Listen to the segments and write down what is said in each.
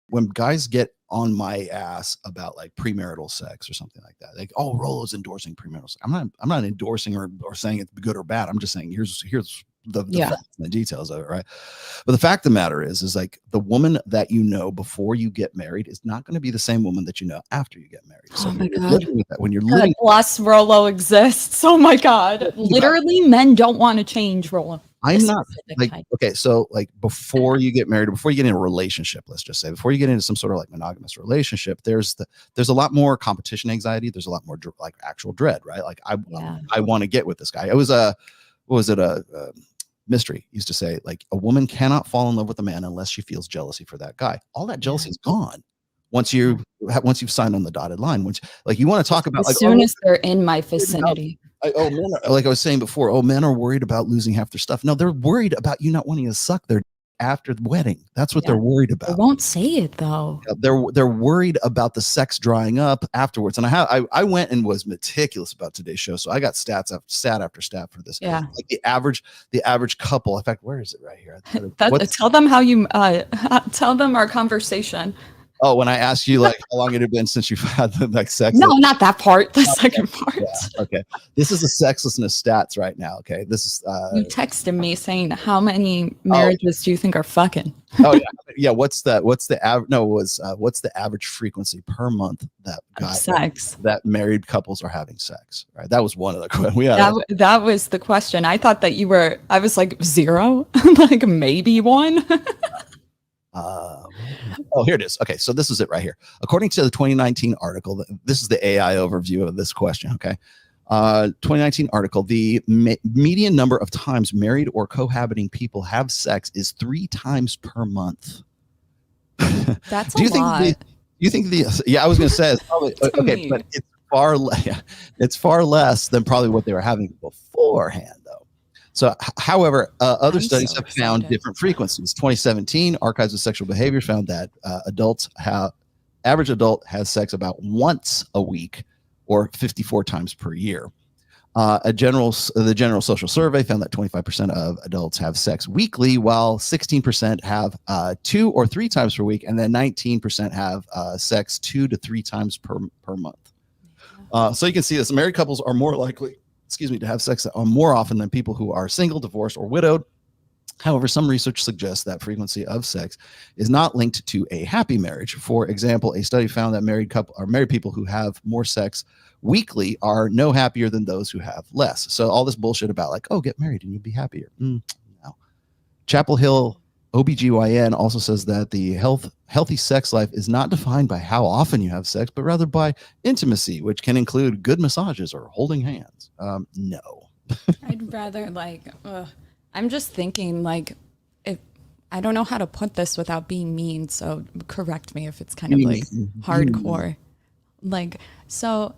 when guys get on my ass about like premarital sex or something like that, like, oh, Rolo's endorsing premarital sex. I'm not endorsing or saying it's good or bad. I'm just saying here's the facts and the details of it, right? But the fact of the matter is like the woman that you know before you get married is not going to be the same woman that you know after you get married. So my God. when you're living, plus Rolo exists. Oh my God. Literally, men don't want to change Rolo. I'm not like, okay, so like before you get married, before you get in a relationship, let's just say, before you get into some sort of like monogamous relationship, there's a lot more competition anxiety. There's a lot more like actual dread, right? Like I want to get with this guy. It was a Mystery used to say, like, a woman cannot fall in love with a man unless she feels jealousy for that guy. All that jealousy is gone once you've signed on the dotted line. Which, like, you want to talk about as soon as they're in my vicinity. Men are, like I was saying before, men are worried about losing half their stuff. No, they're worried about you not wanting to suck their after the wedding. That's what they're worried about. They won't say it though. They're worried about the sex drying up afterwards. And I went and was meticulous about today's show, so I got stat after stat for this. Yeah, like the average couple. In fact, where is it? Right here. Tell them how you tell them our conversation. Oh, when I asked you like how long it had been since you've had like sex. No, not that part. The second part. Yeah, okay. This is the sexlessness stats right now. Okay. This is you texted me saying how many marriages do you think are fucking? Oh yeah. Yeah. What's the average frequency per month that married couples are having sex? Right. That was one of the questions. That was the question. I thought that I was like 0, like maybe 1. Here it is. Okay, so this is it right here. According to the 2019 article, this is the AI overview of this question. Okay, 2019 article: the median number of times married or cohabiting people have sex is 3 times per month. That's a lot. You think yeah, I was going to say it's probably okay, but it's far less than probably what they were having beforehand, though. So, however, other studies have found different frequencies. 2017, Archives of Sexual Behavior found that average adult has sex about once a week, or 54 times per year. The General Social Survey found that 25% of adults have sex weekly, while 16% have 2 or 3 times per week, and then 19% have sex 2 to 3 times per month. So you can see this: married couples are more likely to have sex more often than people who are single, divorced, or widowed. However, some research suggests that frequency of sex is not linked to a happy marriage. For example, a study found that married people who have more sex weekly are no happier than those who have less. So all this bullshit about like, oh, get married and you'll be happier. No. Chapel Hill OBGYN also says that the healthy sex life is not defined by how often you have sex, but rather by intimacy, which can include good massages or holding hands. No. I'd rather I'm just thinking like, if I don't know how to put this without being mean, so correct me if it's kind of like hardcore. Like, so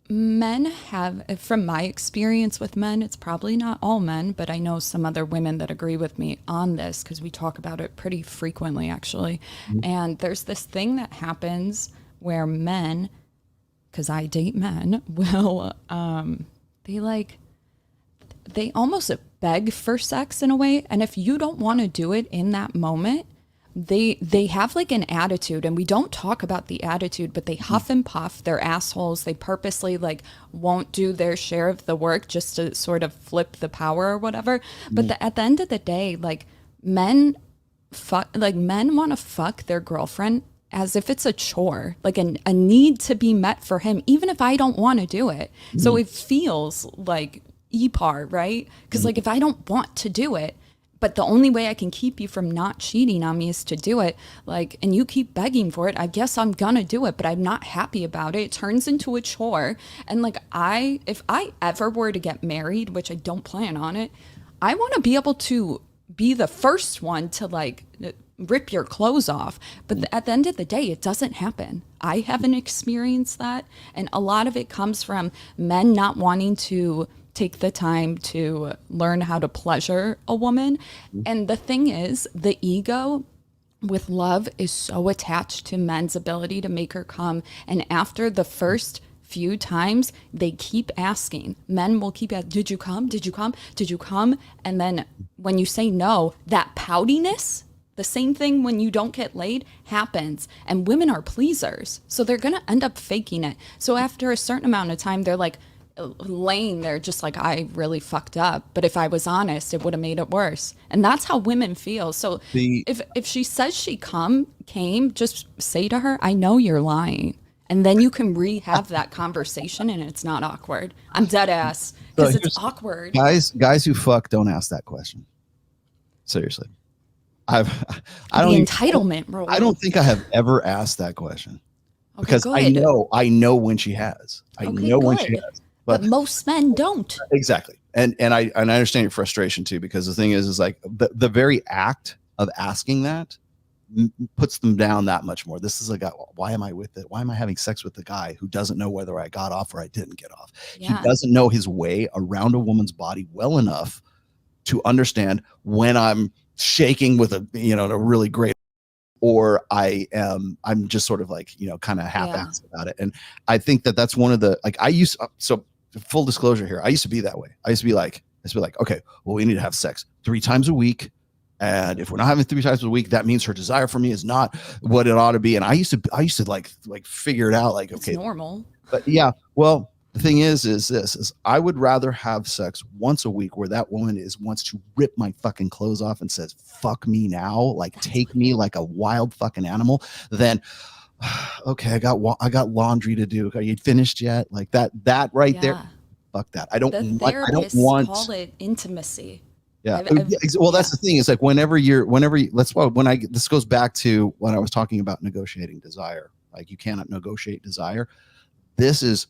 men have, from my experience with men, it's probably not all men, but I know some other women that agree with me on this because we talk about it pretty frequently, actually. And there's this thing that happens where men, because I date men, will, they almost beg for sex in a way. And if you don't want to do it in that moment, they have like an attitude, and we don't talk about the attitude, but they huff and puff, they're assholes. They purposely like won't do their share of the work just to sort of flip the power or whatever. But at the end of the day, like men want to fuck their girlfriend as if it's a chore, like a need to be met for him, even if I don't want to do it. So it feels like EPAR, right? Because like if I don't want to do it, but the only way I can keep you from not cheating on me is to do it, like, and you keep begging for it, I guess I'm gonna do it, but I'm not happy about it. It turns into a chore. And like, if I ever were to get married, which I don't plan on it, I want to be able to be the first one to like rip your clothes off. But at the end of the day, it doesn't happen. I haven't experienced that. And a lot of it comes from men not wanting to take the time to learn how to pleasure a woman. And the thing is, the ego with love is so attached to men's ability to make her come. And after the first few times, they keep asking. Men will keep asking, did you come? Did you come? Did you come? And then when you say no, that poutiness, The same thing when you don't get laid happens. And women are pleasers. So they're going to end up faking it. So after a certain amount of time, they're like laying there just like, I really fucked up. But if I was honest, it would have made it worse. And that's how women feel. So if she says she came, just say to her, I know you're lying. And then you can have that conversation and it's not awkward. I'm dead ass because it's awkward. Guys who fuck don't ask that question. Seriously. I entitlement role. I don't think I have ever asked that question because I know when she has. When she has. But most men don't. Exactly. And I understand your frustration too, because the thing is like the very act of asking that puts them down that much more. This is a guy. Why am I with it? Why am I having sex with the guy who doesn't know whether I got off or I didn't get off? Yeah. He doesn't know his way around a woman's body well enough to understand when I'm shaking with a really great, or I'm just sort of like, kind of half-assed about it. And I think that's one of the, like, so full disclosure here, I used to be that way. I used to be like, okay, well, we need to have sex 3 times a week. And if we're not having 3 times a week, that means her desire for me is not what it ought to be. And I used to like figure it out, like, okay, it's normal. But yeah, well, the thing is I would rather have sex once a week where that woman wants to rip my fucking clothes off and says, fuck me now, like take me like a wild fucking animal, than okay, I got laundry to do. Are you finished yet? Like that right there. Fuck that. I don't want call it intimacy. Yeah. Well, that's the thing. Is like whenever this goes back to when I was talking about negotiating desire. Like you cannot negotiate desire. This is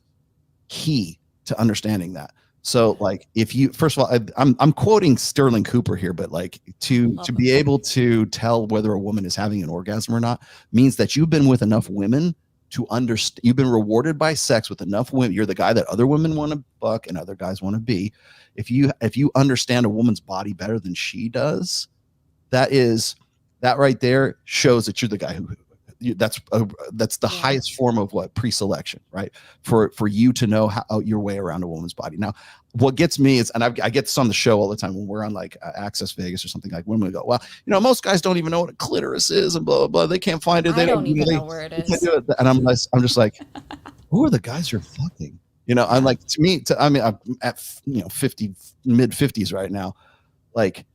key to understanding that. So like if you, first of all, I'm quoting Sterling Cooper here, but like to be able to tell whether a woman is having an orgasm or not means that you've been with enough women to understand. You've been rewarded by sex with enough women. You're the guy that other women want to fuck and other guys want to be. If you understand a woman's body better than she does, that right there shows that you're the guy who that's the highest form of pre-selection, right? For you to know how your way around a woman's body. Now, what gets me is, and I get this on the show all the time when we're on like Access Vegas or something, like women go, well, most guys don't even know what a clitoris is and blah, blah, blah. They can't find it. They don't even know where it is. And I'm just like, who are the guys you're fucking? I'm like, I'm at 50, mid 50s right now. Like,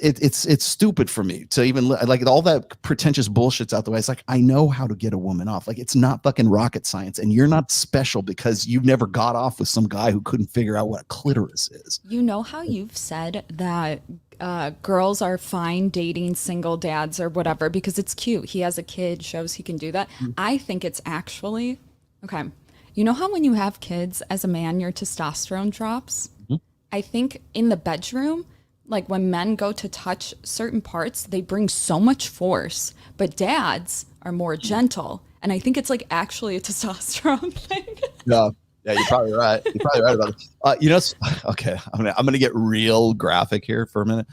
it's stupid for me to even like all that pretentious bullshit's out the way. It's like, I know how to get a woman off. Like, it's not fucking rocket science, and you're not special because you've never got off with some guy who couldn't figure out what a clitoris is. You know how you've said that girls are fine dating single dads or whatever because it's cute. He has a kid, shows he can do that. Mm-hmm. I think it's actually okay. You know how when you have kids as a man, your testosterone drops? Mm-hmm. I think in the bedroom, like when men go to touch certain parts, they bring so much force, but dads are more gentle. And I think it's like actually a testosterone thing. Yeah, you're probably right. You're probably right about it. Okay, I'm gonna get real graphic here for a minute.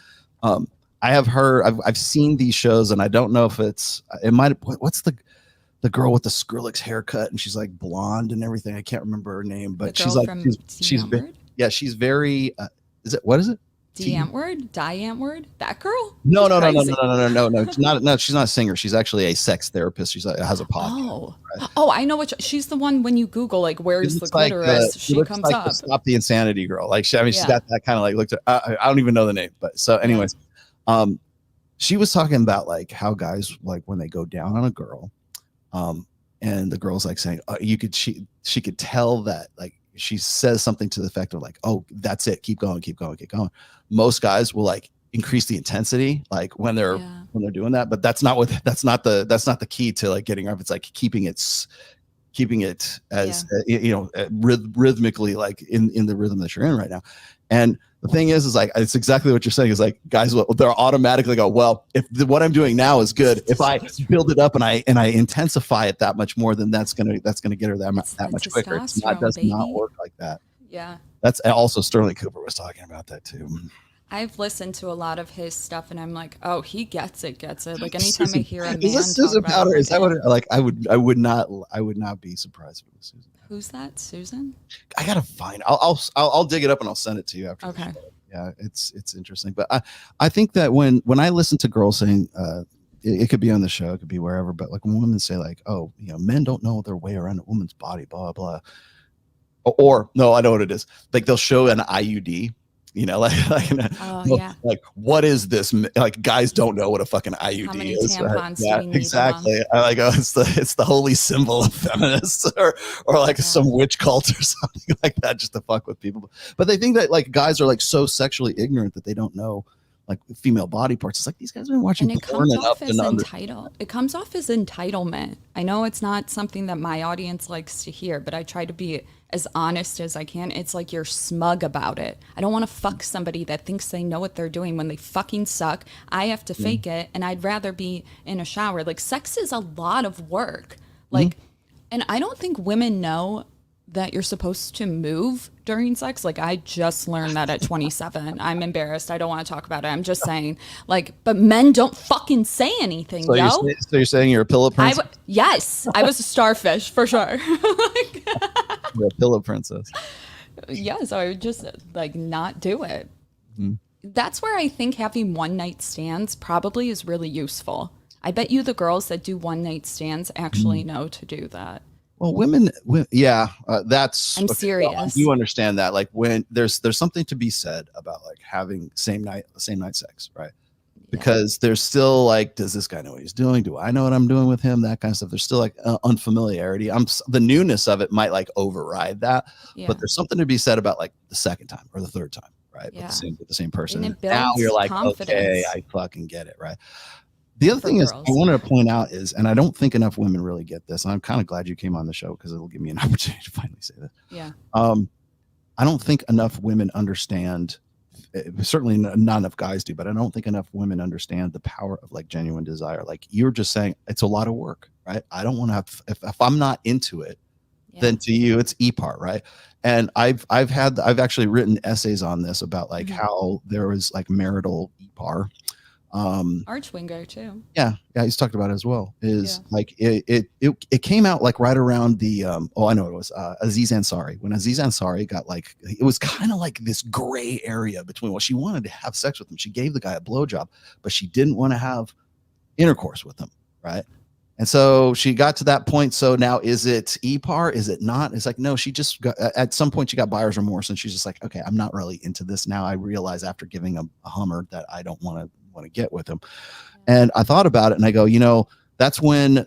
I have heard, I've seen these shows, and I don't know if what's the girl with the Skrillex haircut, and she's like blonde and everything. I can't remember her name, but she's like she's very. What is it? Antwoord? Antwoord? That girl? No. She's not a singer. She's actually a sex therapist. She has a podcast. Oh, I know she's the one when you Google like where's the clitoris, she comes up. Stop the Insanity girl. Like she's got that kind of like looked at. I don't even know the name, but so anyways, she was talking about like how guys like when they go down on a girl, and the girl's like saying she could tell that like. She says something to the effect of like, oh, that's it. Keep going. Most guys will like increase the intensity, like when they're doing that, but that's not the key to like getting up. It's like keeping it as rhythmically, like in the rhythm that you're in right now. And the thing is like, it's exactly what you're saying is like guys they'll automatically go, well, if what I'm doing now is good, if I build it up and I intensify it that much more, then that's gonna get her that much quicker. It does not work like that. Yeah. That's also Sterling Cooper was talking about that too. I've listened to a lot of his stuff, and I'm like, oh, he gets it. Like anytime I hear a man Susan talk Powder, about is that what it, like? I would not be surprised if it was Susan. Who's that? Susan? I gotta find. I'll dig it up and I'll send it to you after. Okay. Yeah, it's interesting. But I think that when I listen to girls saying, it could be on the show, it could be wherever, but like when women say like, oh, men don't know their way around a woman's body, blah blah. Or no, I know what it is. Like they'll show an IUD, like what is this? Like guys don't know what a fucking IUD How many is. tampons Yeah, do we need exactly. I like, oh, it's the holy symbol of feminists, or like some witch cult or something like that, just to fuck with people. But they think that like guys are like so sexually ignorant that they don't know like female body parts. It's like these guys have been watching porn enough to It comes off as entitlement. I know it's not something that my audience likes to hear, but I try to be as honest as I can. It's like you're smug about it. I don't want to fuck somebody that thinks they know what they're doing when they fucking suck. I have to fake it, and I'd rather be in a shower. Like sex is a lot of work. Like, and I don't think women know that you're supposed to move during sex. Like I just learned that at 27. I'm embarrassed. I don't want to talk about it. I'm just saying, like, but men don't fucking say anything, so yo. You're saying you're a pillow princess? Yes, I was a starfish for sure. You're a pillow princess. Yeah, so I would just like not do it. That's where I think having one night stands probably is really useful. I bet you the girls that do one night stands actually know to do that. Well, women, yeah, that's. I'm serious. Well, you understand that, like when there's something to be said about like having same night sex, right? Because there's still like, does this guy know what he's doing? Do I know what I'm doing with him? That kind of stuff. There's still like unfamiliarity. The newness of it might like override that, but there's something to be said about like the second time or the third time, right? Yeah. With the same person. And now you're like, confidence. okay, I fucking get it, right? The other thing is I wanted to point out is, and I don't think enough women really get this, and I'm kind of glad you came on the show because it'll give me an opportunity to finally say this. Yeah. I don't think enough women understand, certainly not enough guys do, but I don't think enough women understand the power of like genuine desire. Like you're just saying it's a lot of work, right? I don't want to have, if I'm not into it, then to you it's e-part, right? And I've actually written essays on this about like how there was like marital e-par. Archwinger too. Yeah, he's talked about it as well. Like it came out like right around the I know it was Aziz Ansari. When Aziz Ansari got like, it was kind of like this gray area between, well, she wanted to have sex with him, she gave the guy a blowjob, but she didn't want to have intercourse with him, right? And so she got to that point. So now is it e-par? Is it not? It's like, no, she just got, at some point she got buyer's remorse and she's just like, okay, I'm not really into this now. I realize after giving a Hummer that I don't want to get with him. And I thought about it and I go, that's when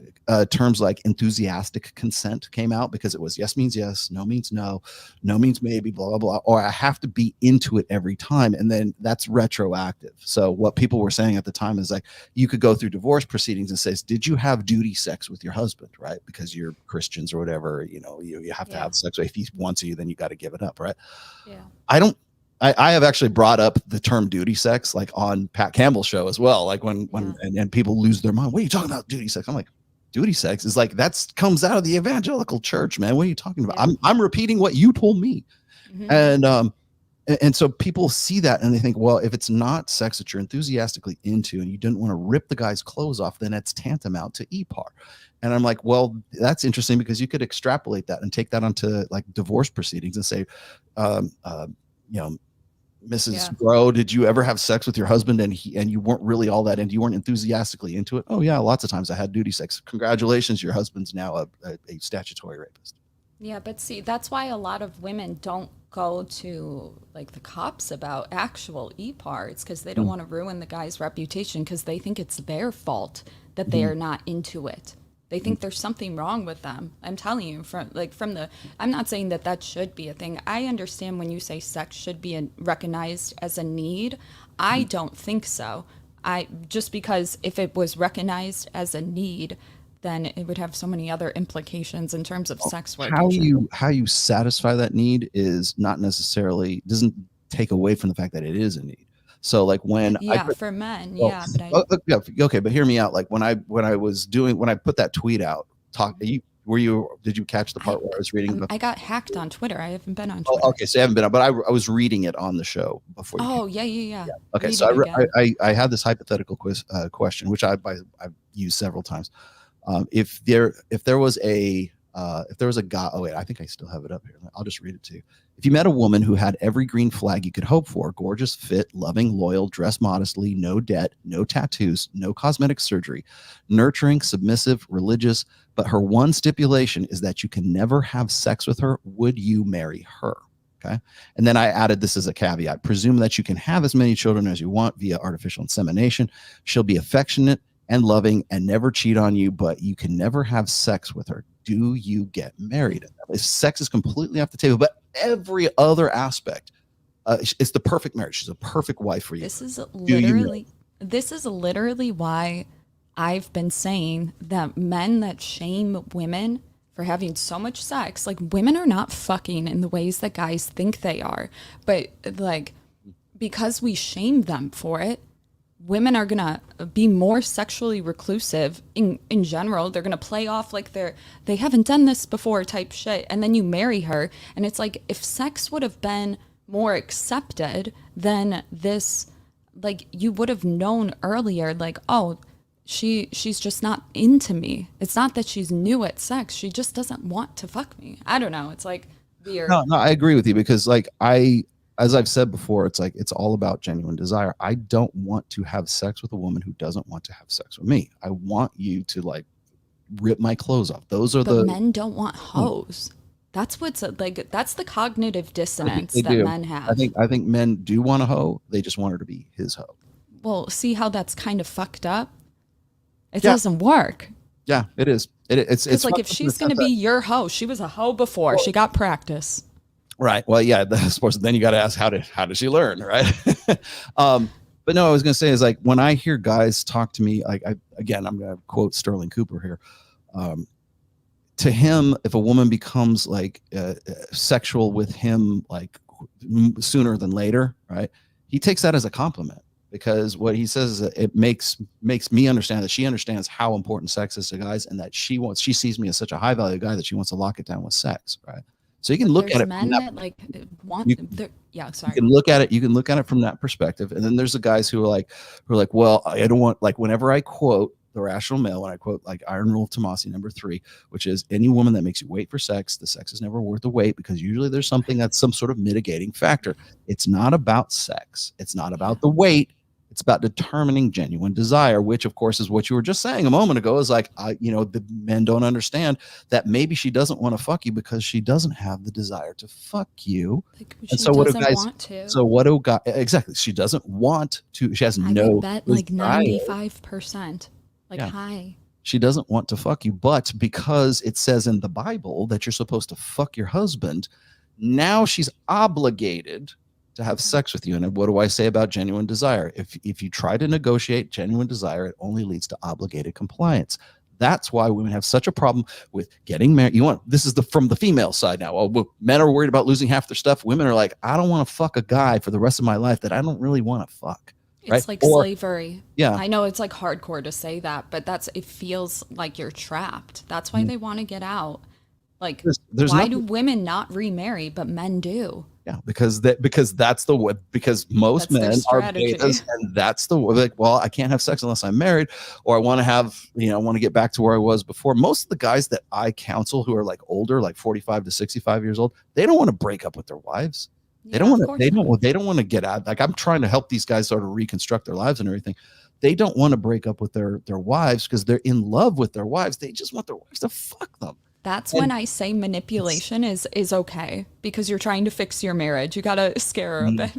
terms like enthusiastic consent came out, because it was yes means yes, no means no, no means maybe, blah, blah, blah, or I have to be into it every time. And then that's retroactive. So what people were saying at the time is like, you could go through divorce proceedings and says, did you have duty sex with your husband, right? Because you're Christians or whatever, you have to have sex. If he wants you, then you got to give it up, right? Yeah. I have actually brought up the term duty sex like on Pat Campbell's show as well. Like when and people lose their mind. What are you talking about, duty sex? I'm like, duty sex is like, that's comes out of the evangelical church, man. What are you talking about? I'm repeating what you told me. And so people see that and they think, well, if it's not sex that you're enthusiastically into and you didn't want to rip the guy's clothes off, then it's tantamount to e-par. And I'm like, well, that's interesting, because you could extrapolate that and take that onto like divorce proceedings and say, Mrs. Bro, did you ever have sex with your husband and you weren't really all that into, you weren't enthusiastically into it? Oh yeah, lots of times I had duty sex. Congratulations, your husband's now a statutory rapist. Yeah, but see, that's why a lot of women don't go to like the cops about actual e-par. It's because they don't want to ruin the guy's reputation, because they think it's their fault that they are not into it. They think there's something wrong with them. I'm telling you, I'm not saying that should be a thing. I understand when you say sex should be recognized as a need. I don't think so. Just because if it was recognized as a need, then it would have so many other implications in terms of sex work. How you satisfy that need is not necessarily, doesn't take away from the fact that it is a need. So like when for men, okay, but hear me out. Like when I put that tweet out, did you catch the part where I was reading? I got hacked on Twitter. I haven't been on Twitter. Oh, okay, so I haven't been on, but I was reading it on the show before. Yeah. Okay, so I had this hypothetical question, which I've used several times. If there was a if there was a guy, oh wait, I think I still have it up here. I'll just read it to you. If you met a woman who had every green flag you could hope for, gorgeous, fit, loving, loyal, dressed modestly, no debt, no tattoos, no cosmetic surgery, nurturing, submissive, religious, but her one stipulation is that you can never have sex with her, would you marry her? Okay. And then I added this as a caveat. Presume that you can have as many children as you want via artificial insemination. She'll be affectionate and loving and never cheat on you, but you can never have sex with her. Do you get married? If sex is completely off the table, but every other aspect, it's the perfect marriage. She's a perfect wife for you. This is literally why I've been saying that men that shame women for having so much sex, like, women are not fucking in the ways that guys think they are, but like, because we shame them for it, women are gonna be more sexually reclusive in general. They're gonna play off like they haven't done this before type shit, and then you marry her, and it's like, if sex would have been more accepted, then this, like, you would have known earlier, like, oh, she's just not into me. It's not that she's new at sex, she just doesn't want to fuck me. I don't know, it's like weird. No, I agree with you, because like as I've said before, it's like, it's all about genuine desire. I don't want to have sex with a woman who doesn't want to have sex with me. I want you to like rip my clothes off. Those are but men don't want hoes. That's what's like, that's the cognitive dissonance that men have. I think men do want a hoe. They just want her to be his hoe. Well, see how that's kind of fucked up? It doesn't work. Yeah, it is. It's like, if she's going to be your hoe, she was a hoe before. Well, she got practice. Right. Well, yeah, then you got to ask, how did she learn? Right. But no, I was going to say is, like, when I hear guys talk to me, like, I'm going to quote Sterling Cooper here. To him, if a woman becomes like sexual with him, like sooner than later, right, he takes that as a compliment, because what he says is that it makes me understand that she understands how important sex is to guys, and that she sees me as such a high value guy that she wants to lock it down with sex, right? So you can look at it. Men that like want. You can look at it. You can look at it from that perspective, and then there's the guys who are like, well, I don't want, like, whenever I quote The Rational Male, when I quote like Iron Rule Tomasi #3, which is, any woman that makes you wait for sex, the sex is never worth the wait, because usually there's something that's some sort of mitigating factor. It's not about sex. It's not about the wait. It's about determining genuine desire, which of course is what you were just saying a moment ago, is like, the men don't understand that maybe she doesn't want to fuck you because she doesn't have the desire to fuck you. Like, and so what do guys want to? So what do guys, exactly, she doesn't want to, she has no bet like 95%. Like, yeah. Hi. She doesn't want to fuck you, but because it says in the Bible that you're supposed to fuck your husband, now she's obligated to have sex with you. And what do I say about genuine desire? If you try to negotiate genuine desire, it only leads to obligated compliance. That's why women have such a problem with getting married. This is from the female side now. Well, men are worried about losing half their stuff. Women are like, I don't want to fuck a guy for the rest of my life that I don't really want to fuck. It's right? Like slavery. Yeah. I know it's like hardcore to say that, but it feels like you're trapped. That's why they want to get out. Like, why do women not remarry, but men do? Yeah, because most men are betas, and that's the, like, well, I can't have sex unless I'm married, or I want to get back to where I was before. Most of the guys that I counsel who are like older, like 45 to 65 years old, they don't want to break up with their wives. They don't want to get out. Like, I'm trying to help these guys sort of reconstruct their lives and everything. They don't want to break up with their wives because they're in love with their wives. They just want their wives to fuck them. That's when I say manipulation is okay, because you're trying to fix your marriage. You got to scare her a bit.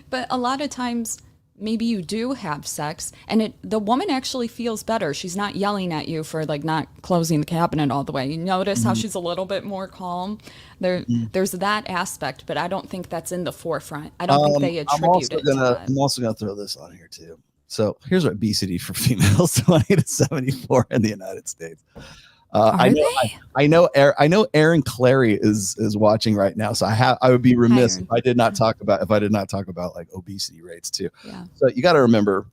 But a lot of times maybe you do have sex and the woman actually feels better. She's not yelling at you for like not closing the cabinet all the way. You notice how she's a little bit more calm. There's that aspect, but I don't think that's in the forefront. I don't think they attribute it to that. I'm also going to throw this on here too. So here's what obesity for females 20 to 74 in the United States. I know Aaron Clary is watching right now, so I would be remiss if I did not talk about like obesity rates too. Yeah. So you got to remember,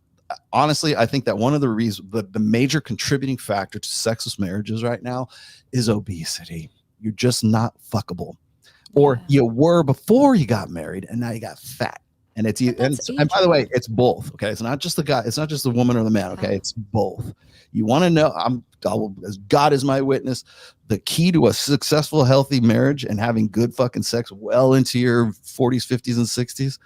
honestly, I think that one of the reasons, the major contributing factor to sexless marriages right now is obesity. You're just not fuckable, or you were before you got married, and now you got fat. And and by the way, it's both. Okay, it's not just the guy. It's not just the woman or the man. Okay, it's both. You want to know? As God is my witness, the key to a successful, healthy marriage and having good fucking sex well into your 40s, 50s, and 60s.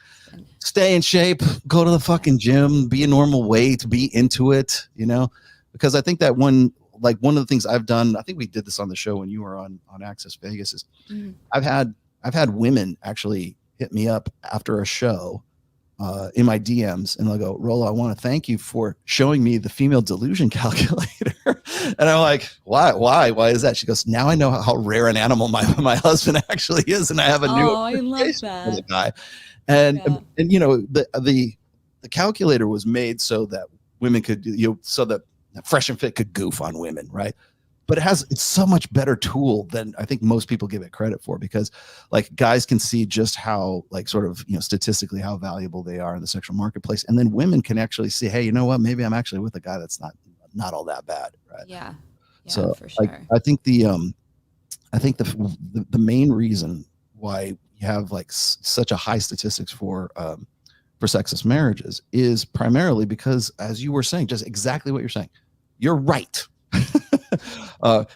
Stay in shape. Go to the fucking gym. Be a normal weight. Be into it. You know, because I think that one of the things I've done. I think we did this on the show when you were on Access Vegas. Is I've had women actually hit me up after a show in my DMs, and they'll go, Rollo, I want to thank you for showing me the female delusion calculator. And I'm like, why is that? She goes, now I know how rare an animal my husband actually is, and I have a new I love that. for the guy. And you know, the calculator was made so that women could, so that Fresh and Fit could goof on women, right? But it's so much better tool than I think most people give it credit for, because like guys can see just how, like, sort of, statistically how valuable they are in the sexual marketplace. And then women can actually see, hey, you know what, maybe I'm actually with a guy that's not all that bad. Right. Yeah. So for sure. I think the main reason why you have like such a high statistics for sexist marriages is primarily because, as you were saying, just exactly what you're saying. You're right.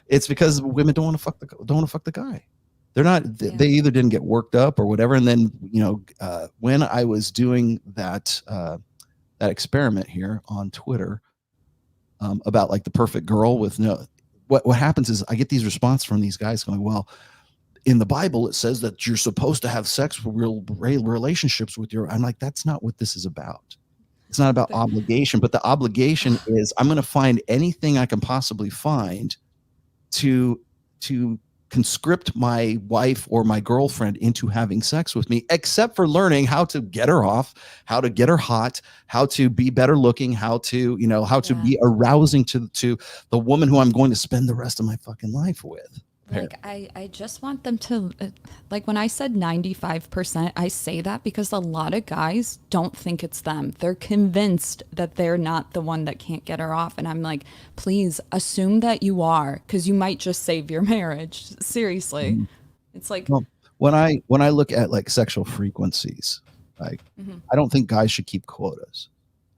It's because women don't want to fuck the guy. They're not. They either didn't get worked up or whatever. And then when I was doing that experiment here on Twitter about like the perfect girl with no, what happens is I get these responses from these guys going, well, in the Bible it says that you're supposed to have sex for real relationships with your. I'm like, that's not what this is about. It's not about obligation, but the obligation is I'm going to find anything I can possibly find to conscript my wife or my girlfriend into having sex with me, except for learning how to get her off, how to get her hot, how to be better looking, how to be arousing to the woman who I'm going to spend the rest of my fucking life with. Like, I just want them to, like, when I said 95%, I say that because a lot of guys don't think it's them. They're convinced that they're not the one that can't get her off. And I'm like, please assume that you are, because you might just save your marriage. Seriously. Mm-hmm. It's like, well, when I look at like sexual frequencies, like, I don't think guys should keep quotas.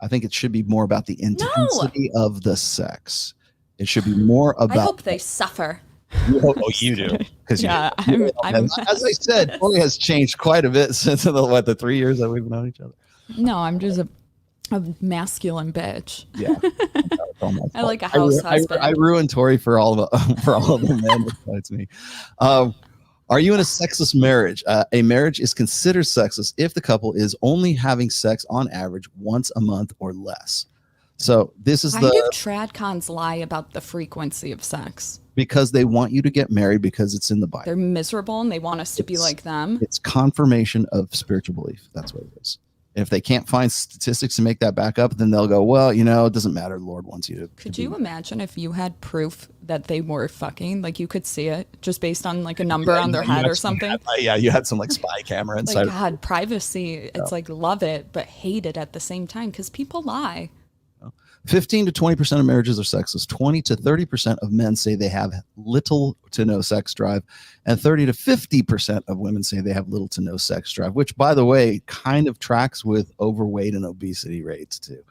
I think it should be more about the intensity of the sex. It should be more about. I hope they suffer. Oh, you do, because I'm as I said, Tori has changed quite a bit since the 3 years that we've known each other. No, I'm just a masculine bitch. Yeah, I like a house husband. I ruined Tori for all of the men besides me. Are you in a sexless marriage? A marriage is considered sexless if the couple is only having sex on average once a month or less. So this is Why do tradcons lie about the frequency of sex? Because they want you to get married because it's in the Bible. They're miserable and they want us to be like them. It's confirmation of spiritual belief. That's what it is. And if they can't find statistics to make that back up, then they'll go, well, it doesn't matter. The Lord wants you to. Could you imagine if you had proof that they were fucking? Like, you could see it just based on like a number on their head or something. You had some like spy camera inside. Like, God, privacy. It's like, love it, but hate it at the same time because people lie. 15 to 20% of marriages are sexless. 20 to 30% of men say they have little to no sex drive, and 30 to 50% of women say they have little to no sex drive, which, by the way, kind of tracks with overweight and obesity rates too.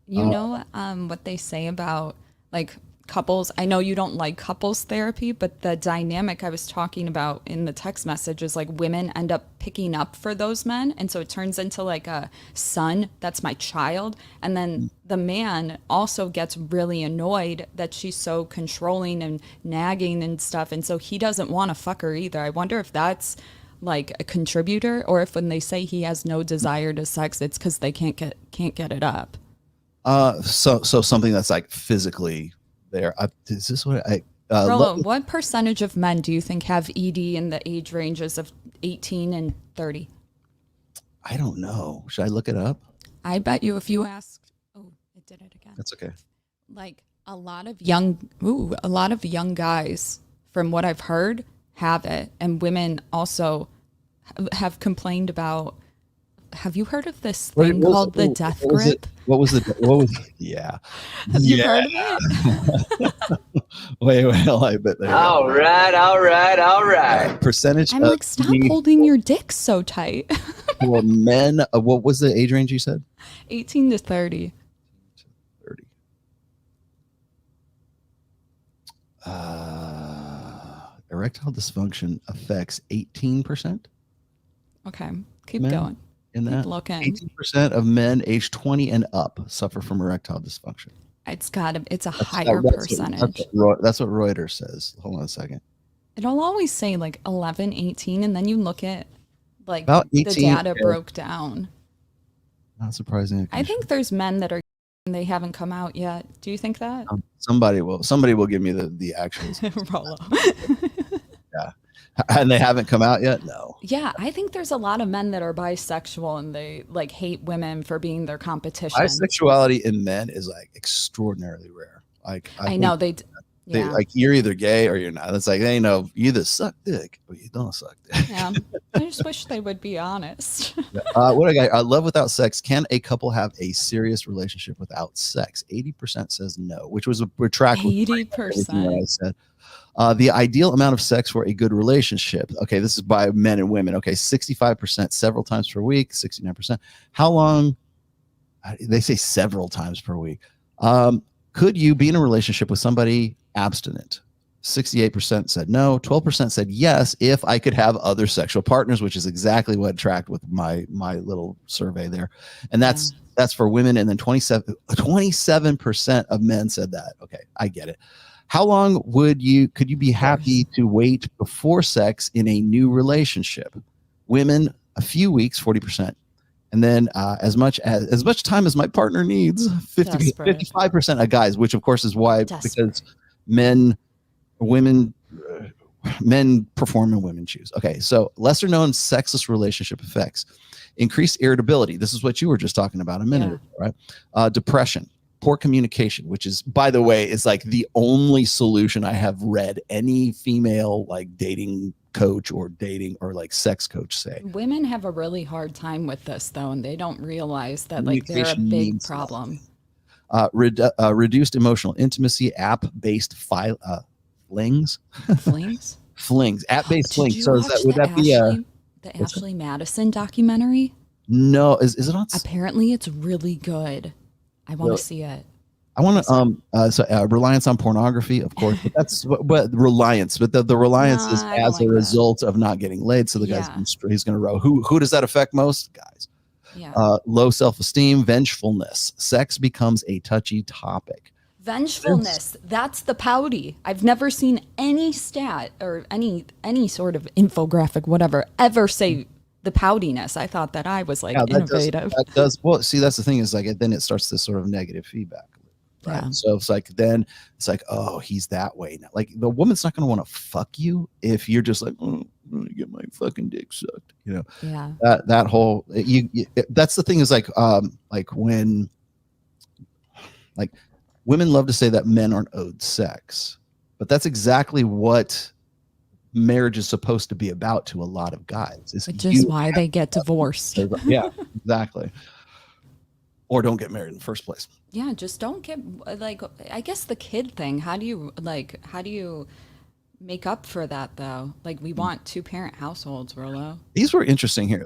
You know what they say about like couples? I know you don't like couples therapy, but the dynamic I was talking about in the text message is like women end up picking up for those men. And so it turns into like a son, that's my child. And then the man also gets really annoyed that she's so controlling and nagging and stuff. And so he doesn't want to fuck her either. I wonder if that's like a contributor, or if when they say he has no desire to sex, it's because they can't get it up. So something that's like physically there. Is this what I Rollo, what percentage of men do you think have ED in the age ranges of 18 and 30? I don't know. Should I look it up? I bet you if you asked, it did it again. That's okay. Like a lot of young guys, from what I've heard, have it, and women also have complained about. Have you heard of this thing called the death grip? What was yeah. Have you heard of it? Wait, but all right. Percentage. I'm like, stop holding your dick so tight. For men, what was the age range you said? 18 to 30. 30. Erectile dysfunction affects 18%. Okay, keep men going. In that, keep looking. 18% of men aged 20 and up suffer from erectile dysfunction. It's a higher percentage. That's what Reuters says. Hold on a second. It'll always say like 11, 18, and then you look at like about 18, the data broke down. Not surprising. I think there's men that are and they haven't come out yet. Do you think that? Somebody will give me the actuals. Rollo. Yeah. And they haven't come out yet? No. Yeah, I think there's a lot of men that are bisexual and they like hate women for being their competition. Bisexuality in men is like extraordinarily rare. Like I know they like you're either gay or you're not. It's like they know you either suck dick or you don't suck dick. Yeah. I just wish they would be honest. What I love without sex. Can a couple have a serious relationship without sex? 80% says no, which was a retract. 80%. I said. The ideal amount of sex for a good relationship. Okay, this is by men and women. Okay, 65% several times per week, 69%. How long? They say several times per week. Could you be in a relationship with somebody abstinent? 68% said no. 12% said yes if I could have other sexual partners, which is exactly what tracked with my little survey there. And that's for women. And then 27% of men said that. Okay, I get it. How long could you be happy to wait before sex in a new relationship? Women, a few weeks, 40%. And then as much time as my partner needs, 55% of guys, which of course is why, because men perform and women choose. Okay, so lesser known sexless relationship effects: increased irritability. This is what you were just talking about a minute ago, right? Depression, poor communication, which is, by the way, is like the only solution I have read any female like dating coach or dating or like sex coach say. Women have a really hard time with this though, and they don't realize that like they're a big problem. Reduced emotional intimacy, app-based flings. Flings, app-based flings. So would that be the Ashley Madison documentary? No, is it on? Apparently, it's really good. I want to see it. I want to reliance on pornography, of course, but that's but reliance. But the reliance is as a result of not getting laid. So the guy's he's going to row. Who does that affect most? Guys. Yeah. Low self-esteem, vengefulness. Sex becomes a touchy topic. Vengefulness. That's the pouty. I've never seen any stat or any sort of infographic, whatever, ever say the poutiness. I thought that I was like innovative. That does well. See, that's the thing is like then it starts this sort of negative feedback. Right. Yeah. So it's like then it's like, oh, he's that way now. Like the woman's not going to want to fuck you if you're just like, oh, I'm gonna get my fucking dick sucked. You know. Yeah. That whole that's the thing is like when like women love to say that men aren't owed sex, but that's exactly what marriage is supposed to be about to a lot of guys. Which is why they get divorced. Yeah, exactly. Or don't get married in the first place. Yeah, just don't get like. I guess the kid thing. How do you make up for that though? Like we want 2-parent households, Rollo. These were interesting here.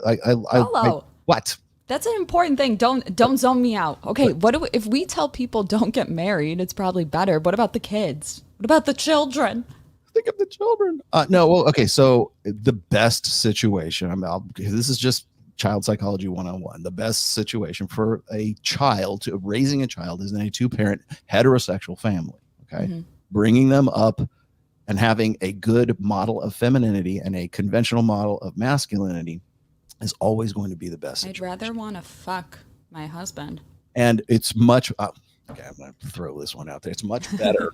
What? That's an important thing. Don't zone me out. Okay, if we tell people don't get married? It's probably better. What about the kids? What about the children? Think of the children. No, well, okay. So the best situation. This is just child psychology 101. The best situation for a child raising a child is in a 2-parent heterosexual family. Okay, bringing them up and having a good model of femininity and a conventional model of masculinity is always going to be the best situation. I'd rather want to fuck my husband. And it's much. Okay, I'm going to throw this one out there. It's much better.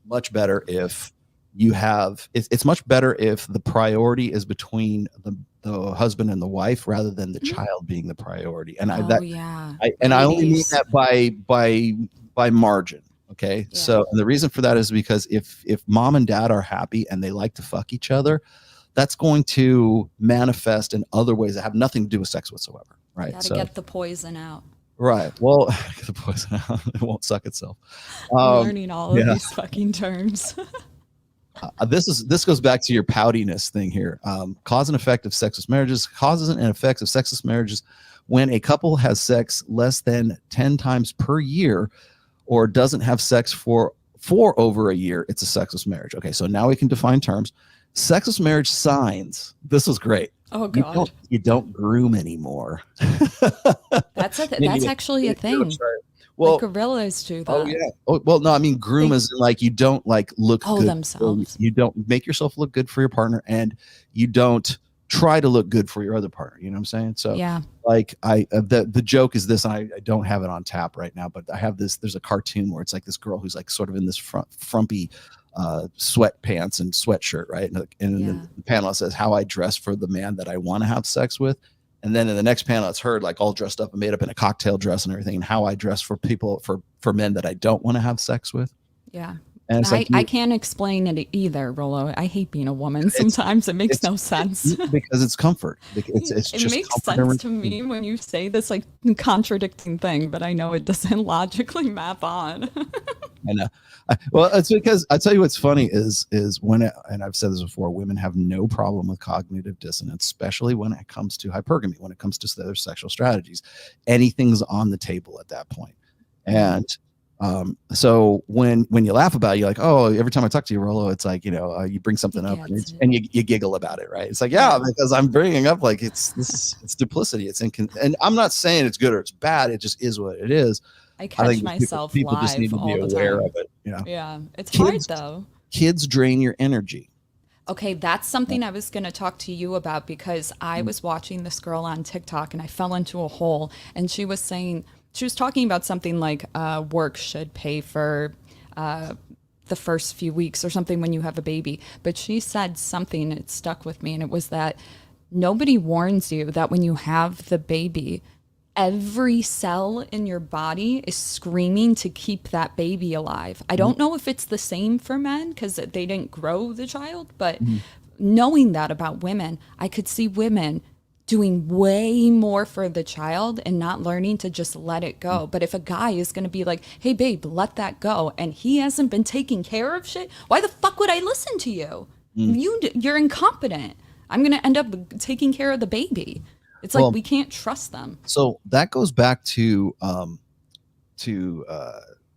Much better if you have. It's much better if the priority is between the husband and the wife rather than the child being the priority. And I only mean that by margin. Okay. Yeah. So the reason for that is because if mom and dad are happy and they like to fuck each other, that's going to manifest in other ways that have nothing to do with sex whatsoever. Right. Gotta get the poison out. Right. Well, the poison it won't suck itself. Learning all of these fucking terms. This goes back to your poutiness thing here. Cause and effect of sexless marriages. Causes and effects of sexless marriages when a couple has sex less than 10 times per year or doesn't have sex for over a year, it's a sexless marriage. Okay, so now we can define terms. Sexless marriage signs. This was great. Oh God. You don't groom anymore. That's actually a thing. Well, like gorillas do that. Oh yeah. Oh, well, no, I mean groom is like you don't like look good themselves. You don't make yourself look good for your partner, and you don't try to look good for your other partner. You know what I'm saying? So yeah. Like the joke is this, and I don't have it on tap right now, but I have this. There's a cartoon where it's like this girl who's like sort of in this frumpy sweatpants and sweatshirt, right? And the panel says how I dress for the man that I want to have sex with. And then in the next panel, it's her like all dressed up and made up in a cocktail dress and everything, and how I dress for people, for men that I don't want to have sex with. Yeah. And it's I can't explain it either, Rollo. I hate being a woman. Sometimes it makes no sense. Because it's comfort. It just makes sense to me when you say this like contradicting thing, but I know it doesn't logically map on. I know. Well, it's because I tell you what's funny is when and I've said this before, women have no problem with cognitive dissonance, especially when it comes to hypergamy, when it comes to their sexual strategies. Anything's on the table at that point. And so when you laugh about it, you're like, oh, every time I talk to you, Rollo, it's like, you bring something up and you giggle about it, right? It's like, yeah, because I'm bringing up like it's duplicity. And I'm not saying it's good or it's bad. It just is what it is. I catch myself people live just need to be aware of it. Yeah, it's hard though. Kids drain your energy. Okay, that's something I was going to talk to you about, because I was watching this girl on TikTok and I fell into a hole, and she was talking about something like work should pay for the first few weeks or something when you have a baby. But she said something, it stuck with me, and it was that nobody warns you that when you have the baby, every cell in your body is screaming to keep that baby alive. I don't know if it's the same for men because they didn't grow the child, but knowing that about women, I could see women doing way more for the child and not learning to just let it go. But if a guy is going to be like, hey babe, let that go, and he hasn't been taking care of shit, why the fuck would I listen to you? You're incompetent. I'm going to end up taking care of the baby. It's like we can't trust them. So that goes back to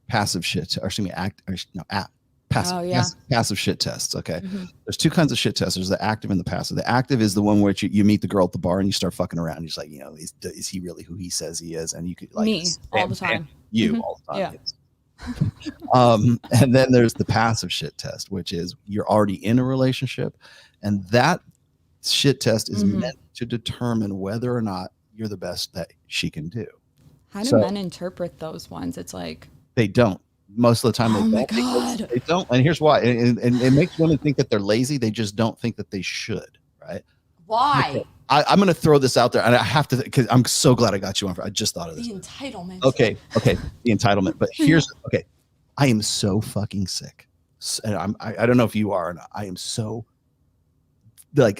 passive shit, or excuse me, passive shit tests. Okay. There's two kinds of shit tests. There's the active and the passive. The active is the one where you meet the girl at the bar and you start fucking around. You're just like, is he really who he says he is? And you could like me all the time. All the time. Yeah. And then there's the passive shit test, which is you're already in a relationship, and that shit test is meant to determine whether or not you're the best that she can do. How do men interpret those ones? It's like they don't. Most of the time, they don't. And here's why. And it makes women think that they're lazy. They just don't think that they should. Right? Why? Okay. I'm going to throw this out there, and I have to, because I'm so glad I got you on. I just thought of this. The entitlement. Okay. The entitlement. But okay. I am so fucking sick. And I don't know if you are or not. I am so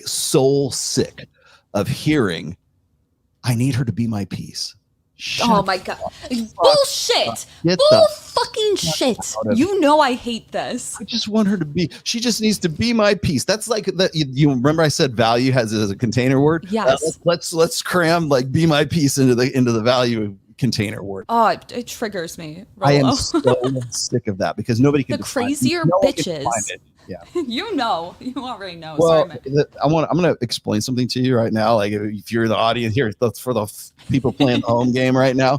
soul sick of hearing, I need her to be my piece. Oh my God. Bullshit. Bull fucking shit. You know I hate this. I just want her to be, she just needs to be my piece. That's like that. You remember I said value has it as a container word? Yes. Let's cram like be my piece into the value container word. Oh, it triggers me. Rollo. I am so sick of that because nobody can. The crazier bitches. Yeah. You already know. Well, I'm going to explain something to you right now. Like if you're in the audience here, for the people playing the home game right now,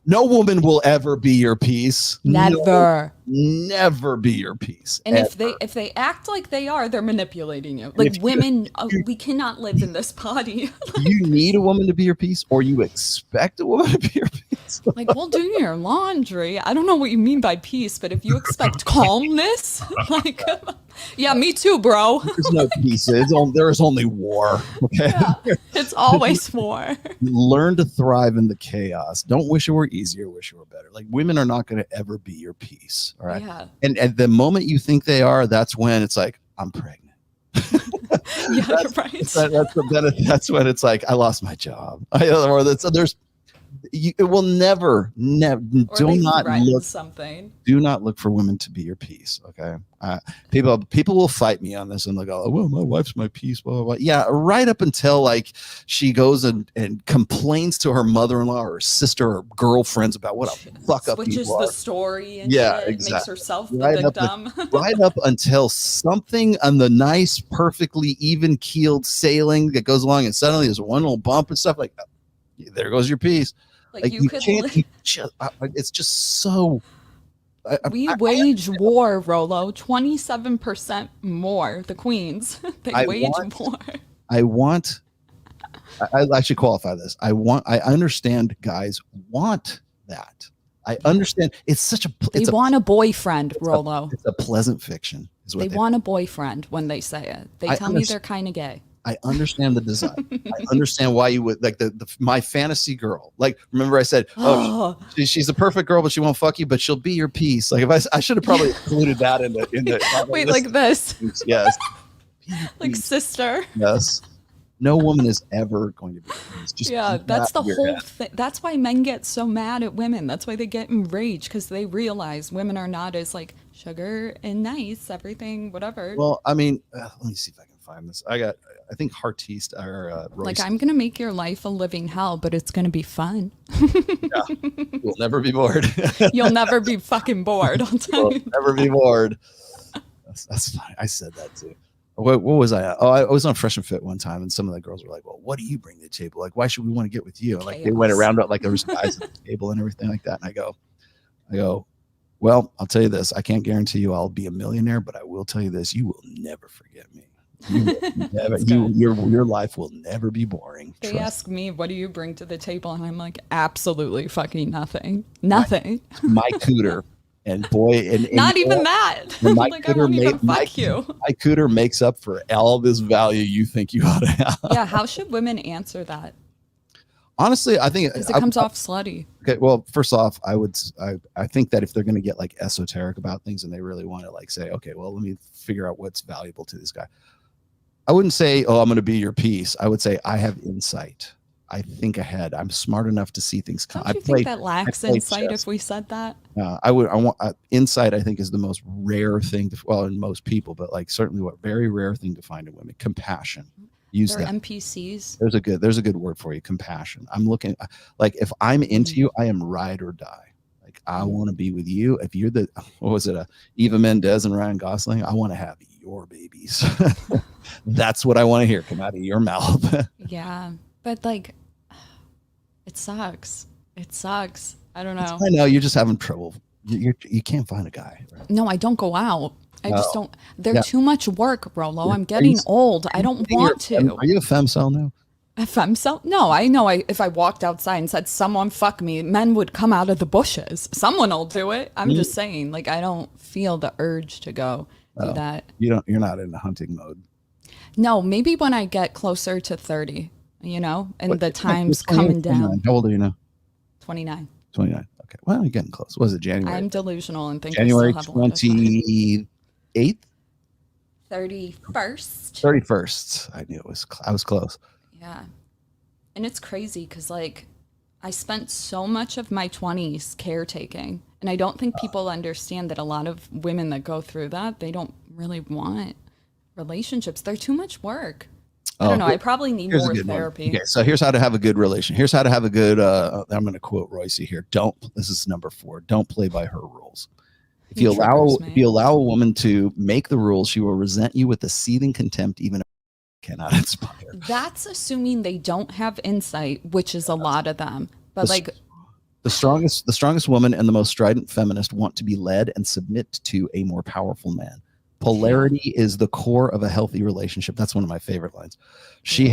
no woman will ever be your piece. Never. Never be your piece. And ever. if they act like they are, they're manipulating you. Like women, we cannot live in this body. You need a woman to be your piece, or you expect a woman to be your piece. Like, we'll do your laundry. I don't know what you mean by peace, but if you expect calmness, like, yeah, me too, bro. There's no peace. There's only war. Okay. Yeah, it's always war. Learn to thrive in the chaos. Don't wish it were easier. Wish it were better. Like women are not going to ever be your piece. All right. Yeah. And at the moment you think they are, that's when it's like, I'm pregnant. Yeah, you're right. That's when it's like, I lost my job. it will never do not look for women to be your peace. Okay. People will fight me on this and they'll go, oh, well, my wife's my peace, blah, blah, blah. Yeah, right up until like she goes and complains to her mother-in-law or sister or girlfriends about what a fuck up switches people the are. story and Exactly. makes herself the victim. Right up until something on the nice, perfectly even keeled sailing that goes along, and suddenly there's one little bump and stuff like that. There goes your piece. Like you can't. It's just so. We wage war, Rolo. 27% more. The queens, they wage war. I should qualify this. I understand guys want that. I understand. It's such a. They want a boyfriend, Rolo. It's a pleasant fiction. They want a boyfriend when they say it. They tell me they're kind of gay. I understand the design. I understand why you would like my fantasy girl. Like, remember I said, she's a perfect girl, but she won't fuck you, but she'll be your piece. Like, if I should have probably included that in the wait, like this. Yes. Like sister. Yes. No woman is ever going to be. Just that's the whole thing. That's why men get so mad at women. That's why they get enraged, because they realize women are not as like sugar and nice, everything, whatever. Well, I mean, let me see if I can find this. I think Hartiste or like, I'm gonna make your life a living hell, but it's gonna be fun. Yeah, you'll never be bored. You'll never be fucking bored. I'll tell you. Never be bored. That's fine. I said that too. What was I? Oh, I was on Fresh and Fit one time, and some of the girls were like, "Well, what do you bring to the table? Like, why should we want to get with you?" Like, they went around like there was guys at the table and everything like that. And I go, well, I'll tell you this: I can't guarantee you I'll be a millionaire, but I will tell you this: you will never forget me. Your life will never be boring. They ask me, what do you bring to the table? And I'm like, absolutely fucking nothing. Nothing. My cooter. And boy, and not even that. My like, cooter makes up for all this value you think you ought to have. Yeah, how should women answer that? Honestly, I think it comes off slutty. Okay, well, first off, I think that if they're going to get like esoteric about things and they really want to like say, okay, well, let me figure out what's valuable to this guy. I wouldn't say, oh, I'm going to be your piece. I would say I have insight. I think ahead. I'm smart enough to see things come. Don't you think that lacks insight if we said that? I want insight. I think is the most rare thing in most people, but like certainly what very rare thing to find in women. Compassion. Use that. NPCs. There's a good word for you. Compassion. I'm looking like if I'm into you, I am ride or die. Like I want to be with you. If you're what was it? Eva Mendes and Ryan Gosling. I want to have your babies. That's what I want to hear come out of your mouth. Yeah. But like, it sucks. It sucks. I don't know. I know you're just having trouble. You can't find a guy. Right? No, I don't go out. I just don't. They're too much work, Rolo. I'm getting old. I don't want to. Are you a femcel now? A femcel? No, I know. If I walked outside and said, "Someone fuck me," men would come out of the bushes. Someone will do it. I'm just saying. Like, I don't feel the urge to go do that. You're not in the hunting mode. No, maybe when I get closer to 30. You know, and the time's coming down. How old are you now? 29. 29. Okay. Well, you're getting close. What was it, January? I'm delusional and think January I still have 28th? 31st. 31st. I knew I was close. Yeah. And it's crazy because, like, I spent so much of my 20s caretaking. And I don't think people understand that a lot of women that go through that, they don't really want relationships. They're too much work. I don't know. I probably need more therapy. Okay, so here's how to have a good relation. Here's how to have a good. I'm going to quote Royce here. This is number 4. Don't play by her rules. If you allow a woman to make the rules, she will resent you with a seething contempt, even if cannot inspire. That's assuming they don't have insight, which is a lot of them. But the strongest woman and the most strident feminist want to be led and submit to a more powerful man. Polarity is the core of a healthy relationship. That's one of my favorite lines. She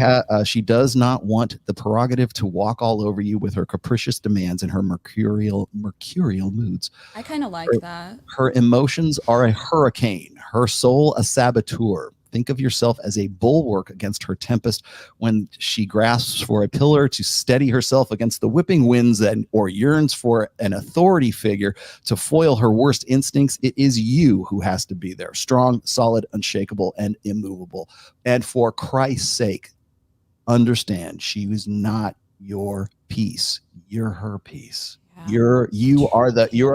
does not want the prerogative to walk all over you with her capricious demands and her mercurial moods. I kind of like that. Her emotions are a hurricane, her soul a saboteur. Think of yourself as a bulwark against her tempest when she grasps for a pillar to steady herself against the whipping winds or yearns for an authority figure to foil her worst instincts. It is you who has to be there, strong, solid, unshakable, and immovable. And for Christ's sake, understand she was not your piece. You're her piece. Yeah. You're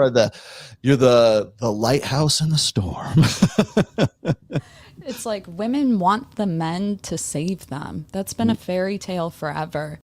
the lighthouse in the storm. It's like women want the men to save them. That's been a fairy tale forever.